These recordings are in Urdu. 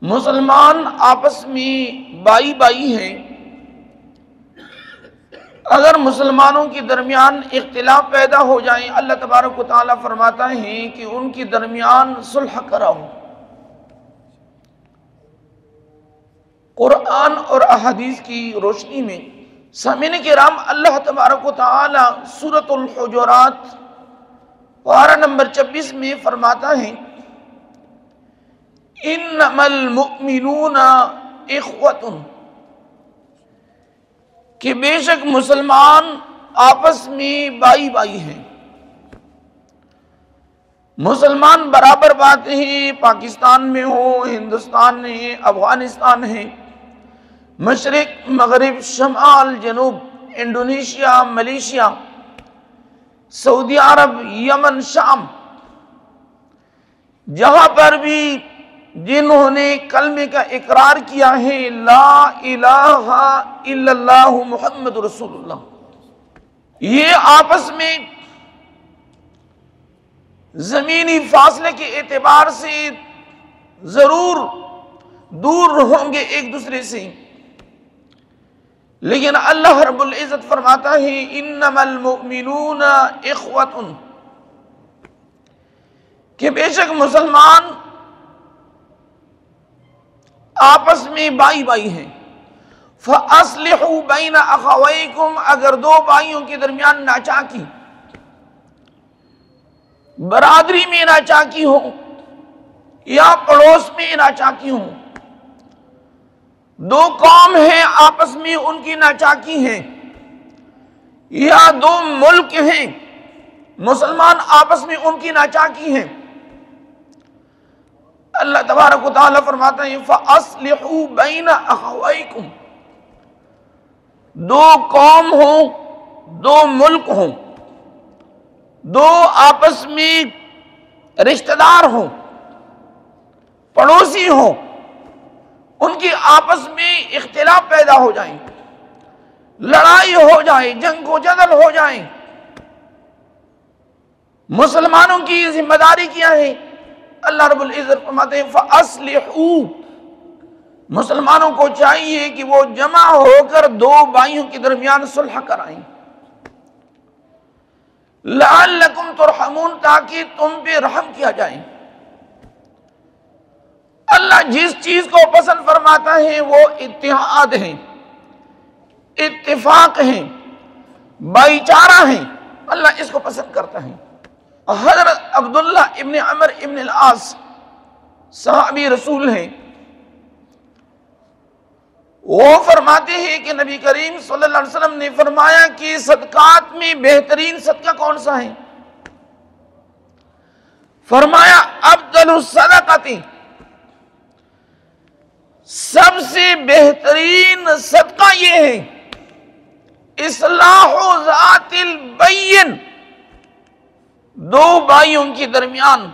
مسلمان آپس میں بائی بائی ہیں. اگر مسلمانوں کے درمیان اختلاف پیدا ہو جائیں اللہ تبارک و تعالیٰ فرماتا ہے کہ ان کے درمیان صلح کراؤ. قرآن اور احادیث کی روشنی میں سامعین کرام اللہ تبارک و تعالیٰ سورۃ الحجرات پارہ نمبر 26 میں فرماتا ہے انما المؤمنون اخوۃ، کہ بے شک مسلمان آپس میں بائی بائی ہیں. مسلمان برابر بات ہیں، پاکستان میں ہو، ہندوستان میں ہے، افغانستان ہے، مشرق مغرب شمال جنوب، انڈونیشیا ملیشیا، سعودی عرب یمن شام، جہاں پر بھی جنہوں نے کلمے کا اقرار کیا ہے لا الہ الا اللہ محمد رسول اللہ، یہ آپس میں زمینی فاصلے کے اعتبار سے ضرور دور ہوں گے ایک دوسرے سے، لیکن اللہ رب العزت فرماتا ہے انما المؤمنون اخوۃ، کہ بے شک مسلمان آپس میں بائی بائی ہیں. فَأَصْلِحُوا بَيْنَ أَخَوَيْكُمْ، اگر دو بھائیوں کے درمیان ناچاکی، برادری میں ناچاکی ہو یا پڑوس میں ناچاکی ہو، دو قوم ہیں آپس میں ان کی ناچاکی ہے، یا دو ملک ہیں مسلمان آپس میں ان کی ناچاکی ہے، اللہ تبارک و تعالیٰ فرماتا ہے فَأَصْلِحُوا بَيْنَ أَخَوَيْكُمْ، دو قوم ہوں، دو ملک ہوں، دو آپس میں رشتہ دار ہوں، پڑوسی ہوں، ان کی آپس میں اختلاف پیدا ہو جائیں، لڑائی ہو جائے، جنگ و جدل ہو جائیں، مسلمانوں کی ذمہ داری کیا ہے؟ اللہ رب العزت فرماتے ہیں فَأَصْلِحُوا، مسلمانوں کو چاہیے کہ وہ جمع ہو کر دو بھائیوں کے درمیان صلح کرائیں، لعلکم ترحمون، تاکہ تم پہ رحم کیا جائے. اللہ جس چیز کو پسند فرماتا ہے وہ اتحاد ہے، اتفاق ہے، بھائی چارہ ہے، اللہ اس کو پسند کرتا ہے. حضرت عبداللہ ابن عمر ابن العاص صحابی رسول ہیں، وہ فرماتے ہیں کہ نبی کریم صلی اللہ علیہ وسلم نے فرمایا کہ صدقات میں بہترین صدقہ کون سا ہے؟ فرمایا افضل الصدقۃ، سب سے بہترین صدقہ یہ ہے اصلاح ذات البین، دو بھائیوں کے درمیان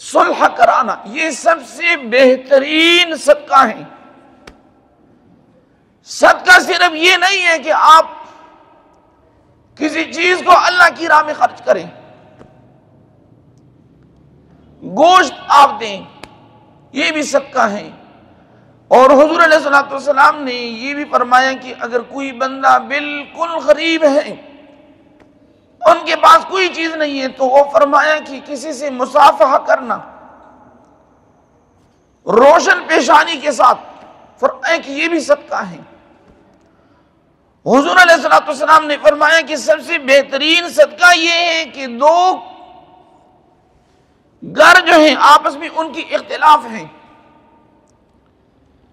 صلح کرانا، یہ سب سے بہترین صدقہ ہے. صدقہ صرف یہ نہیں ہے کہ آپ کسی چیز کو اللہ کی راہ میں خرچ کریں، گوشت آپ دیں، یہ بھی صدقہ ہے. اور حضور علیہ الصلوۃ والسلام نے یہ بھی فرمایا کہ اگر کوئی بندہ بالکل غریب ہے، ان کے پاس کوئی چیز نہیں ہے، تو وہ فرمایا کہ کسی سے مصافحہ کرنا روشن پیشانی کے ساتھ، فرمایا کہ یہ بھی صدقہ ہے. حضور علیہ الصلوۃ والسلام نے فرمایا کہ سب سے بہترین صدقہ یہ ہے کہ دو گھر جو ہیں آپس میں ان کی اختلاف ہیں،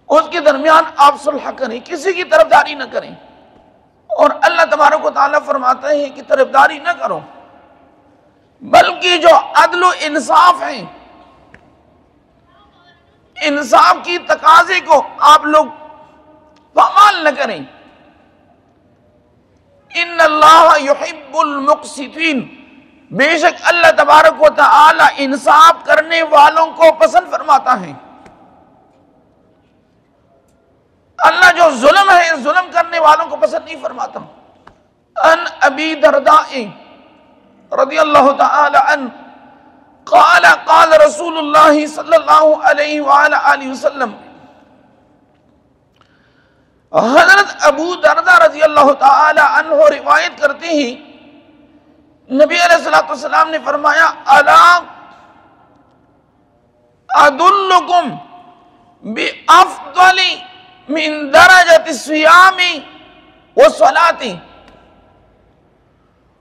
اس کے درمیان آپ صلح کریں، کسی کی طرفداری نہ کریں. اور اللہ تبارک و تعالیٰ فرماتا ہے کہ طرفداری نہ کرو، بلکہ جو عدل و انصاف ہیں، انصاف کی تقاضے کو آپ لوگ پامال نہ کریں. ان اللہ یحب المقسطین، بے شک اللہ تبارک و تعالی انصاف کرنے والوں کو پسند فرماتا ہے. اللہ جو ظلم ہے، ظلم کرنے والوں کو پسند نہیں فرماتا. ان ابی درداء رضی اللہ تعالی عنہ قال قال رسول اللہ صلی اللہ علیہ وآلہ وسلم، حضرت ابو دردہ رضی اللہ تعالی عنہ روایت کرتے ہیں، نبی علیہ السلام نے فرمایا، الا ادلکم بافضل من درجۃ الصیام والصلاۃ۔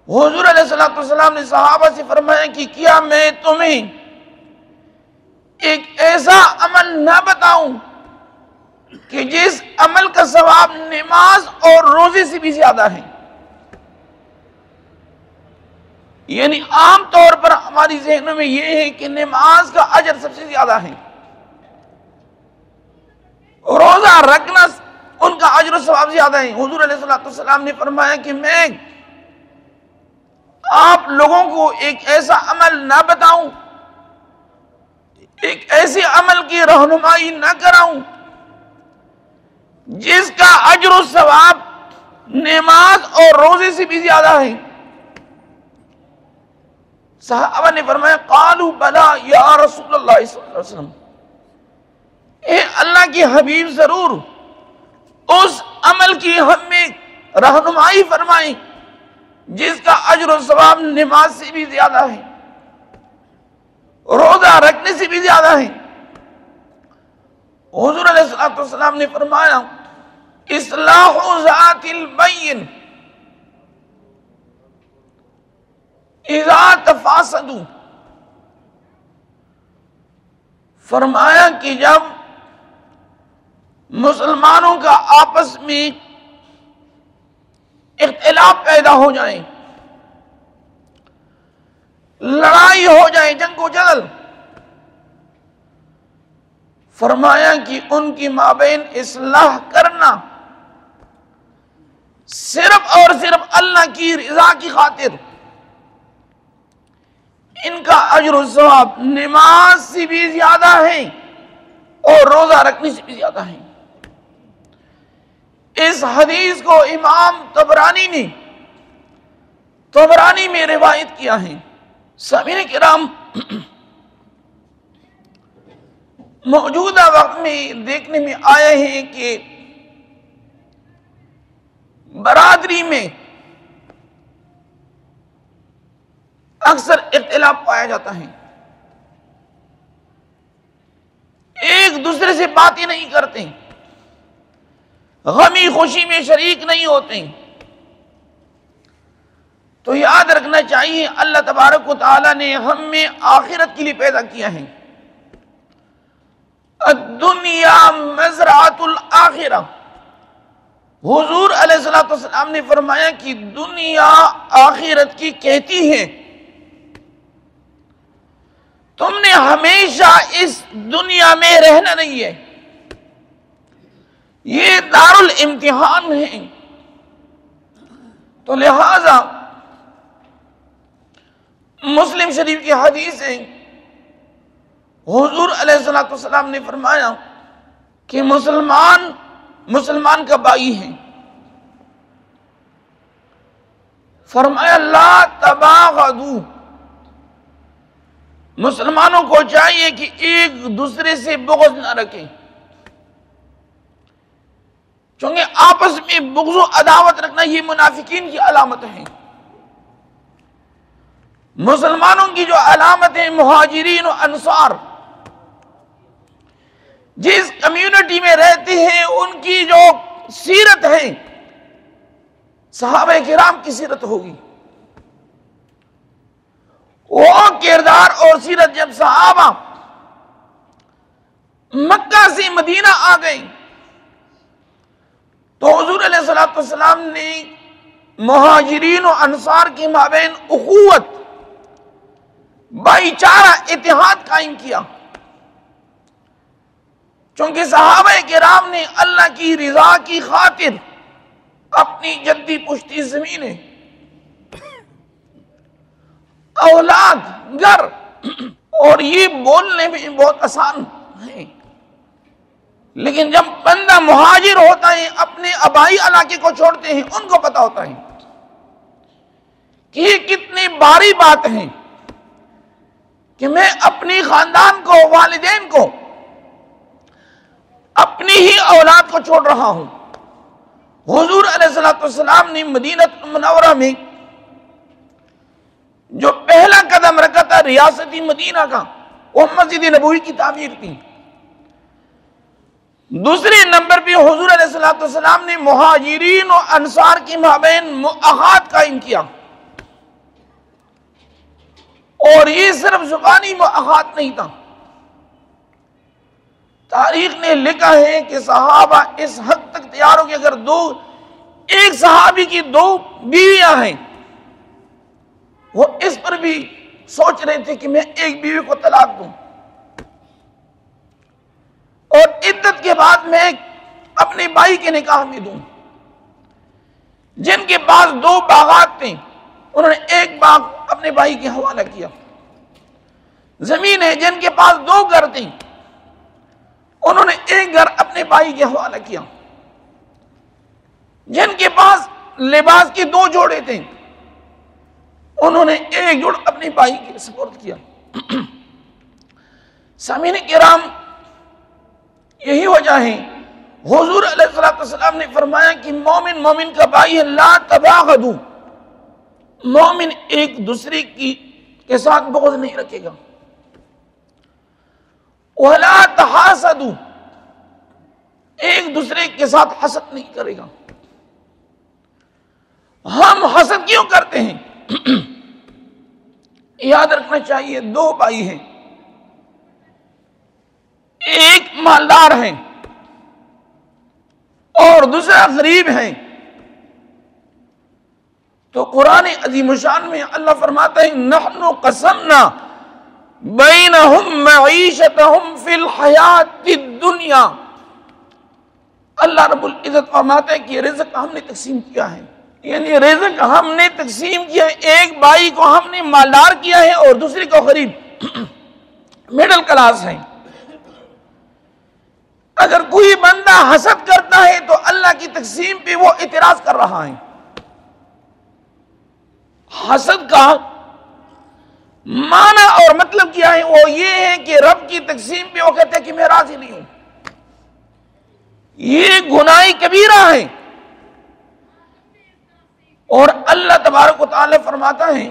حضور علیہ السلام نے صحابہ سے فرمایا کہ کیا میں تمہیں ایک ایسا عمل نہ بتاؤں کہ جس عمل کا ثواب نماز اور روزے سے بھی زیادہ ہے؟ یعنی عام طور پر ہماری ذہنوں میں یہ ہے کہ نماز کا اجر سب سے زیادہ ہے، روزہ رکھنا ان کا اجر و ثواب زیادہ ہے۔ حضور علیہ السلام نے فرمایا کہ میں آپ لوگوں کو ایک ایسا عمل نہ بتاؤں، ایک ایسے عمل کی رہنمائی نہ کراؤں جس کا اجر و ثواب نماز اور روزے سے بھی زیادہ ہے؟ صحابہ نے فرمایا، قالوا بلا یا رسول اللہ صلی اللہ علیہ وسلم، اے اللہ کے حبیب ضرور اس عمل کی ہمیں رہنمائی فرمائیں جس کا اجر و ثواب نماز سے بھی زیادہ ہے، روزہ رکھنے سے بھی زیادہ ہے۔ حضور علیہ السلام نے فرمایا، اصلاح ذات البین اذا تفاسدوا، فرمایا کہ جب مسلمانوں کا آپس میں اختلاف پیدا ہو جائے، لڑائی ہو جائے، جنگ و جدل، فرمایا کہ ان کی مابین اصلاح کرنا صرف اور صرف اللہ کی رضا کی خاطر، ان کا اجر و ثواب نماز سے بھی زیادہ ہے اور روزہ رکھنے سے بھی زیادہ ہے۔ اس حدیث کو امام طبرانی میں روایت کیا ہے۔ سامعین کرام، موجودہ وقت میں دیکھنے میں آئے ہیں کہ برادری میں اکثر اختلاف پایا جاتا ہے، ایک دوسرے سے باتیں نہیں کرتے، غمی خوشی میں شریک نہیں ہوتے۔ تو یاد رکھنا چاہیے، اللہ تبارک و تعالی نے ہمیں آخرت کے لیے پیدا کیا ہے۔ الدنیا مزرعۃ الآخرہ، حضور علیہ السلام نے فرمایا کہ دنیا آخرت کی کہتی ہے، تم نے ہمیشہ اس دنیا میں رہنا نہیں ہے، یہ دار الامتحان ہے۔ تو لہذا مسلم شریف کی حدیث ہے، حضور علیہ السلام نے فرمایا کہ مسلمان کا بھائی ہے، فرمایا لا تباغضوا، مسلمانوں کو چاہیے کہ ایک دوسرے سے بغض نہ رکھیں، چونکہ آپس میں بغض و عداوت رکھنا یہ منافقین کی علامت ہے۔ مسلمانوں کی جو علامت ہے، مہاجرین و انصار جس کمیونٹی میں رہتے ہیں ان کی جو سیرت ہے صحابہ کرام کی سیرت ہوگی۔ وہ کردار اور سیرت جب صحابہ مکہ سے مدینہ آ گئے تو حضور علیہ السلام نے مہاجرین و انصار کے مابین اخوت، بھائی چارہ، اتحاد قائم کیا، چونکہ صحابہ کرام نے اللہ کی رضا کی خاطر اپنی جدی پشتی زمینیں، اولاد، گھر، اور یہ بولنے میں بہت آسان ہے، لیکن جب بندہ مہاجر ہوتا ہے اپنے آبائی علاقے کو چھوڑتے ہیں، ان کو پتا ہوتا ہے کہ یہ کتنی باری بات ہے کہ میں اپنی خاندان کو، والدین کو، اپنی ہی اولاد کو چھوڑ رہا ہوں۔ حضور علیہ السلام نے مدینہ منورہ میں جو پہلا قدم رکھا تھا ریاستی مدینہ کا، وہ مسجد نبوی کی تعمیر تھی۔ دوسرے نمبر پہ حضور علیہ السلام نے مہاجرین و انصار کی مابین مؤاخات قائم کیا، اور یہ صرف زبانی مؤاخات نہیں تھا۔ تاریخ نے لکھا ہے کہ صحابہ اس حد تک تیار ہو کہ اگر ایک صحابی کی 2 بیویاں ہیں، وہ اس پر بھی سوچ رہے تھے کہ میں ایک بیوی کو طلاق دوں، اور عدت کے بعد میں اپنے بھائی کے نکاح میں دوں۔ جن کے پاس 2 باغات تھے، انہوں نے ایک باغ اپنے بھائی کے حوالہ کیا۔ زمین ہے جن کے پاس 2 گھر تھے، انہوں نے ایک گھر اپنے بھائی کے حوالہ کیا۔ جن کے پاس لباس کے 2 جوڑے تھے، انہوں نے ایک جوڑ اپنے بھائی کے سپرد کیا۔ سامعین کرام، یہی وجہ ہے حضور علیہ السلام نے فرمایا کہ مومن کا بھائی ہے، لا تباغضوا، مومن ایک دوسرے کے ساتھ بغض نہیں رکھے گا۔ وَلَا تَحَاسَدُوا، ایک دوسرے کے ساتھ حسد نہیں کرے گا۔ ہم حسد کیوں کرتے ہیں؟ یاد رکھنا چاہیے 2 بھائی ہیں، ایک مالدار ہے اور دوسرا غریب ہے، تو قرآن عظیم الشان میں اللہ فرماتا ہے نحن قسمنا بینہم معیشتہم فی الحیات الدنیا، اللہ رب العزت فرماتا ہے کہ رزق ہم نے تقسیم کیا ہے، یعنی رزق ہم نے تقسیم کیا ہے، ایک بھائی کو ہم نے مالدار کیا ہے اور دوسری کو غریب، مڈل کلاس ہے۔ اگر کوئی بندہ حسد کرتا ہے تو اللہ کی تقسیم پہ وہ اعتراض کر رہا ہے۔ حسد کا معنی اور مطلب کیا ہے؟ وہ یہ ہے کہ رب کی تقسیم پہ وہ کہتے ہیں کہ میں راضی نہیں ہوں، یہ گناہ کبیرہ ہے۔ اور اللہ تبارک و تعالی فرماتا ہے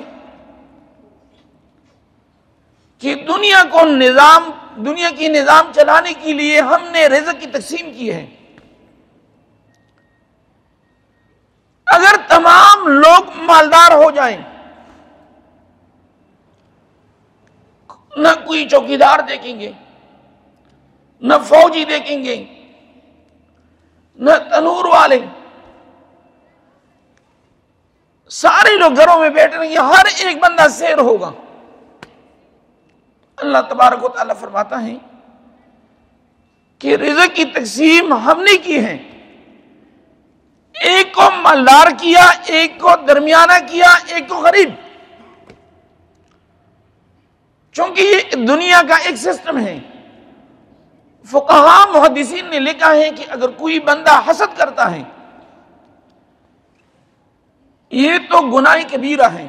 کہ دنیا کی نظام چلانے کے لیے ہم نے رزق کی تقسیم کی ہے۔ اگر تمام لوگ مالدار ہو جائیں، نہ کوئی چوکیدار دیکھیں گے، نہ فوجی دیکھیں گے، نہ تنور والے، سارے لوگ گھروں میں بیٹھ رہے ہیں، ہر ایک بندہ سیر ہوگا۔ اللہ تبارک و تعالیٰ فرماتا ہے کہ رزق کی تقسیم ہم نے کی ہے، ایک کو مالدار کیا، ایک کو درمیانہ کیا، ایک کو غریب، چونکہ یہ دنیا کا ایک سسٹم ہے۔ فقہاء محدثین نے لکھا ہے کہ اگر کوئی بندہ حسد کرتا ہے، یہ تو گناہ کبیرہ ہے،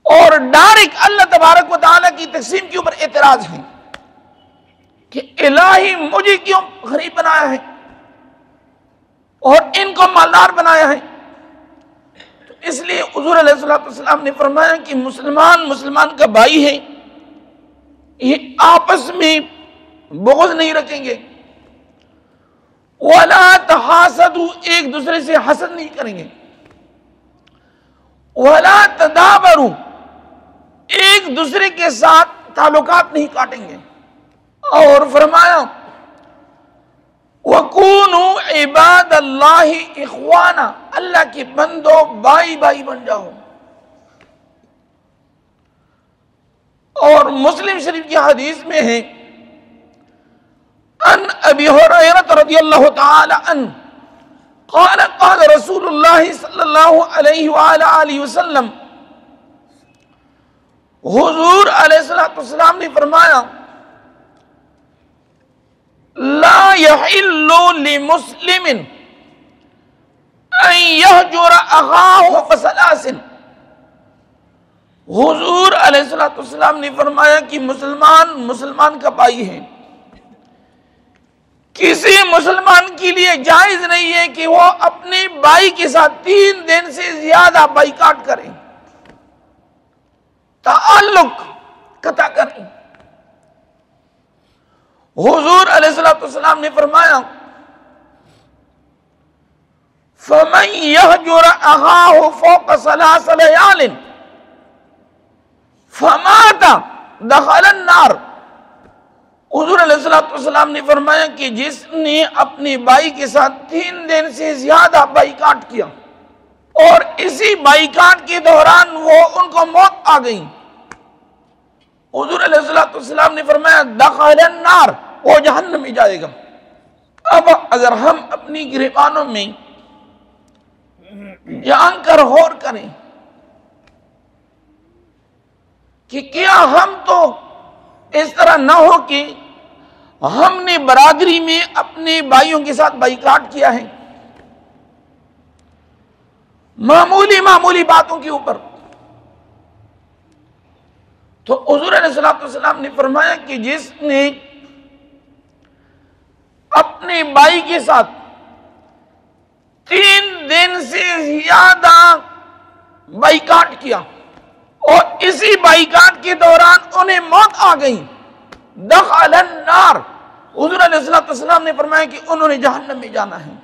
اور ڈائریکٹ اللہ تبارک و تعالیٰ کی تقسیم کے اوپر اعتراض ہے کہ الہی مجھے کیوں غریب بنایا ہے اور ان کو مالدار بنایا ہے۔ تو اس لیے حضور علیہ السلام نے فرمایا کہ مسلمان کا بھائی ہے، یہ آپس میں بغض نہیں رکھیں گے، وَلَا تَحَاسَدُوا، ایک دوسرے سے حسد نہیں کریں گے، وَلَا تَدَابَرُوا، ایک دوسرے کے ساتھ تعلقات نہیں کاٹیں گے، اور فرمایا وَكُونُوا عِبَادَ اللَّهِ إِخْوَانًا، اللہ کے بندو بھائی بھائی بن جاؤ۔ اور مسلم شریف کی حدیث میں ہے ان ابی ہریرہ رضی اللہ تعالی عنہ قال قال رسول اللہ صلی اللہ علیہ وآلہ وسلم، حضور علیہ السلام نے فرمایا لا يحل لمسلم ان يهجر اخاه فثلاث، حضور علیہ الصلوۃ والسلام نے فرمایا کہ مسلمان کا بھائی ہے، کسی مسلمان کے لیے جائز نہیں ہے کہ وہ اپنے بھائی کے ساتھ 3 دن سے زیادہ بائیکاٹ کریں، تعلق قطع کریں۔ حضور علیہ الصلوۃ والسلام نے فرمایا فَمَن يَهْجُرْ أَخَاهُ فَوْقَ 3 لَيَالٍ فَمَاتَ دَخَلَ النَّارَ۔ حضور علیہ السلام نے فرمایا کہ جس نے اپنے بھائی کے ساتھ 3 دن سے زیادہ بائیکاٹ کیا اور اسی بائیکاٹ کے دوران ان کو موت آ گئی، حضور علیہ السلام نے فرمایا دخل النار، وہ جہنم میں جائے گا۔ اب اگر ہم اپنی گریبانوں میں جان کر غور کریں کہ کیا ہم تو اس طرح نہ ہو کہ ہم نے برادری میں اپنے بھائیوں کے ساتھ بائیکاٹ کیا ہے معمولی باتوں کے اوپر، تو حضور علیہ السلام نے فرمایا کہ جس نے اپنے بھائی کے ساتھ 3 دن سے زیادہ بائیکاٹ کیا اور اسی بائیکاٹ کے دوران انہیں موت آ گئی، دخل النار، حضور علیہ السلام نے فرمایا کہ انہوں نے جہنم میں جانا ہے۔